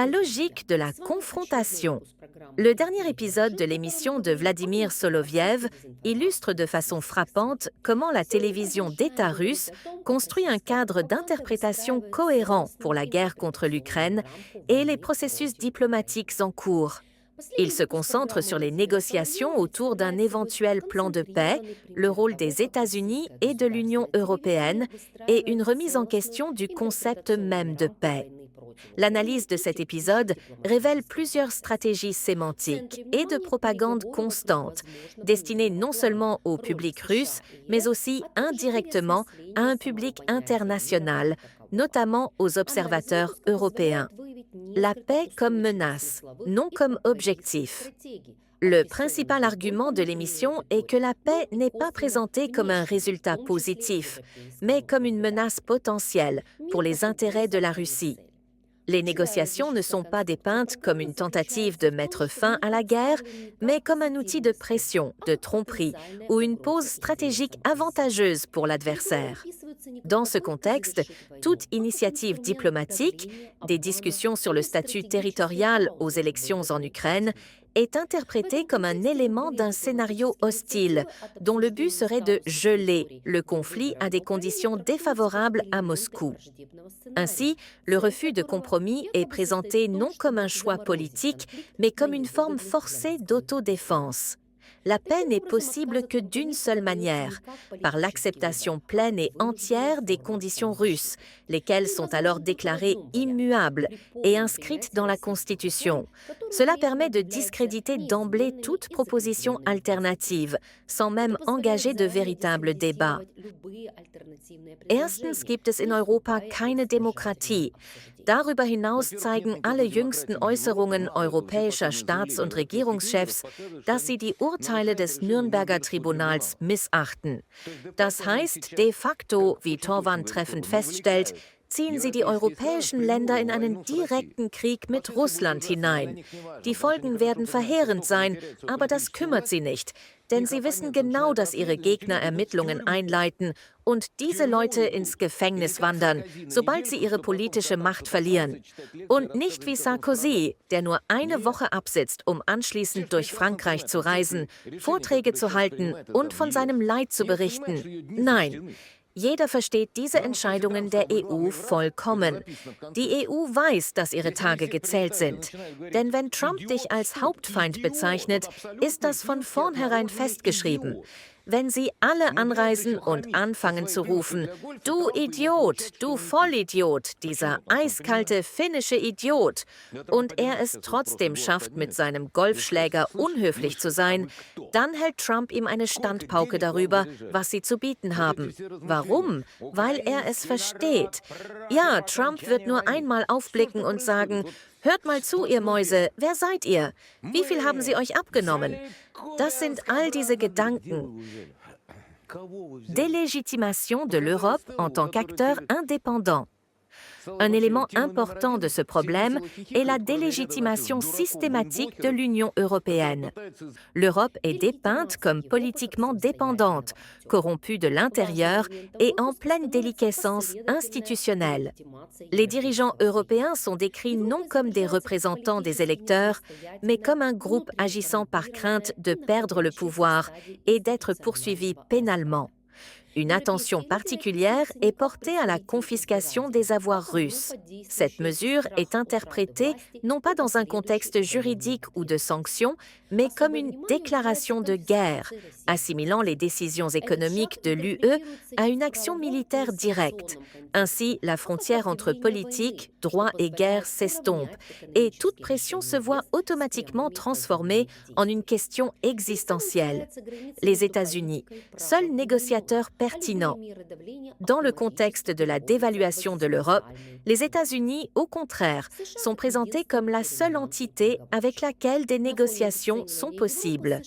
logique de la confrontation. Le dernier épisode de l'émission de Vladimir Soloviev illustre de façon frappante comment la télévision d'État russe construit un cadre d'interprétation cohérent pour la guerre contre l'Ukraine et les processus diplomatiques en cours. Il se concentre sur les négociations autour d'un éventuel plan de paix, le rôle des États-Unis et de l'Union européenne et une remise en question du concept même de paix. L'analyse de cet épisode révèle plusieurs stratégies sémantiques et de propagande constante, destinées non seulement au public russe, mais aussi indirectement à un public international, notamment aux observateurs européens. La paix comme menace, non comme objectif. Le principal argument de l'émission est que la paix n'est pas présentée comme un résultat positif, mais comme une menace potentielle pour les intérêts de la Russie. Les négociations ne sont pas dépeintes comme une tentative de mettre fin à la guerre, mais comme un outil de pression, de tromperie ou une pause stratégique avantageuse pour l'adversaire. Dans ce contexte, toute initiative diplomatique, des discussions sur le statut territorial aux élections en Ukraine, est interprétée comme un élément d'un scénario hostile, dont le but serait de geler le conflit à des conditions défavorables à Moscou. Ainsi, le refus de compromis est présenté non comme un choix politique, mais comme une forme forcée d'autodéfense. La paix n'est possible que d'une seule manière, par l'acceptation pleine et entière des conditions russes, lesquelles sont alors déclarées immuables et inscrites dans la Constitution. Cela permet de discréditer d'emblée toute proposition alternative, sans même engager de véritables débats. Erstens gibt es in Europa keine Demokratie. Darüber hinaus zeigen alle jüngsten Äußerungen europäischer Staats- und Regierungschefs, dass sie die Urteile des Nürnberger Tribunals missachten. Das heißt, de facto, wie Torvald treffend feststellt, ziehen sie die europäischen Länder in einen direkten Krieg mit Russland hinein. Die Folgen werden verheerend sein, aber das kümmert sie nicht, denn sie wissen genau, dass ihre Gegner Ermittlungen einleiten und diese Leute ins Gefängnis wandern, sobald sie ihre politische Macht verlieren. Und nicht wie Sarkozy, der nur eine Woche absitzt, um anschließend durch Frankreich zu reisen, Vorträge zu halten und von seinem Leid zu berichten. Nein. Jeder versteht diese Entscheidungen der EU vollkommen. Die EU weiß, dass ihre Tage gezählt sind. Denn wenn Trump dich als Hauptfeind bezeichnet, ist das von vornherein festgeschrieben. Wenn sie alle anreisen und anfangen zu rufen, du Idiot, du Vollidiot, dieser eiskalte finnische Idiot, und er es trotzdem schafft, mit seinem Golfschläger unhöflich zu sein, dann hält Trump ihm eine Standpauke darüber, was sie zu bieten haben. Warum? Weil er es versteht. Ja, Trump wird nur einmal aufblicken und sagen, hört mal zu, ihr Mäuse, wer seid ihr? Wie viel haben sie euch abgenommen? Das sind all diese Gedanken. Délégitimation de l'Europe en tant qu'acteur indépendant. Un élément important de ce problème est la délégitimation systématique de l'Union européenne. L'Europe est dépeinte comme politiquement dépendante, corrompue de l'intérieur et en pleine déliquescence institutionnelle. Les dirigeants européens sont décrits non comme des représentants des électeurs, mais comme un groupe agissant par crainte de perdre le pouvoir et d'être poursuivis pénalement. Une attention particulière est portée à la confiscation des avoirs russes. Cette mesure est interprétée non pas dans un contexte juridique ou de sanctions, mais comme une déclaration de guerre, assimilant les décisions économiques de l'UE à une action militaire directe. Ainsi, la frontière entre politique, droit et guerre s'estompe, et toute pression se voit automatiquement transformée en une question existentielle. Les États-Unis, seuls négociateurs pertinents. Dans le contexte de la dévaluation de l'Europe, les États-Unis, au contraire, sont présentés comme la seule entité avec laquelle des négociations sont possibles.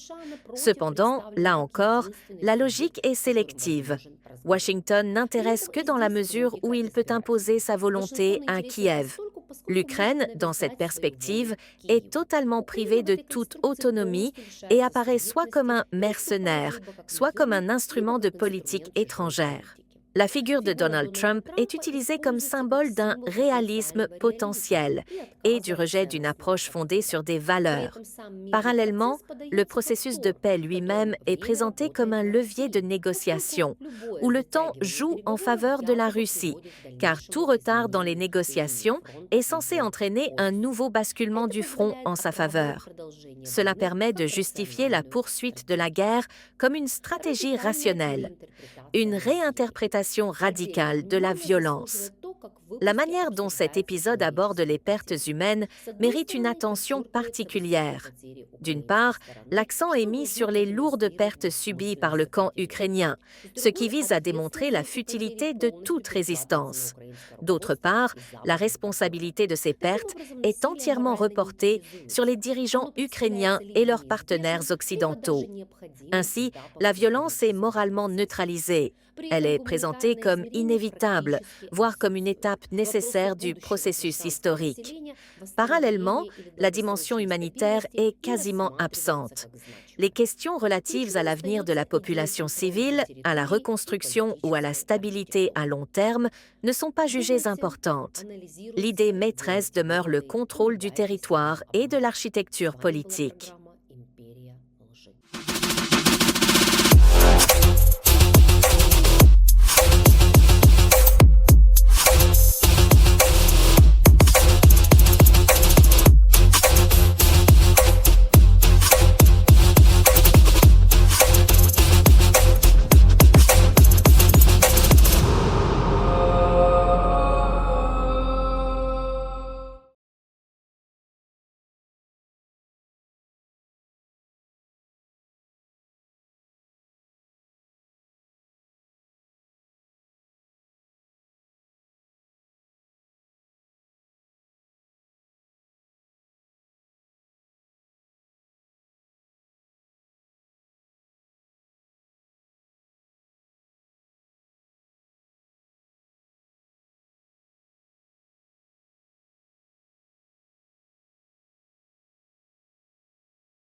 Cependant, là encore, la logique est sélective. Washington n'intéresse que dans la mesure où il peut imposer sa volonté à Kiev. L'Ukraine, dans cette perspective, est totalement privée de toute autonomie et apparaît soit comme un mercenaire, soit comme un instrument de politique étrangère. La figure de Donald Trump est utilisée comme symbole d'un réalisme potentiel et du rejet d'une approche fondée sur des valeurs. Parallèlement, le processus de paix lui-même est présenté comme un levier de négociation, où le temps joue en faveur de la Russie, car tout retard dans les négociations est censé entraîner un nouveau basculement du front en sa faveur. Cela permet de justifier la poursuite de la guerre comme une stratégie rationnelle, une réinterprétation radicale de la violence. La manière dont cet épisode aborde les pertes humaines mérite une attention particulière. D'une part, l'accent est mis sur les lourdes pertes subies par le camp ukrainien, ce qui vise à démontrer la futilité de toute résistance. D'autre part, la responsabilité de ces pertes est entièrement reportée sur les dirigeants ukrainiens et leurs partenaires occidentaux. Ainsi, la violence est moralement neutralisée. Elle est présentée comme inévitable, voire comme une étape nécessaire du processus historique. Parallèlement, la dimension humanitaire est quasiment absente. Les questions relatives à l'avenir de la population civile, à la reconstruction ou à la stabilité à long terme ne sont pas jugées importantes. L'idée maîtresse demeure le contrôle du territoire et de l'architecture politique.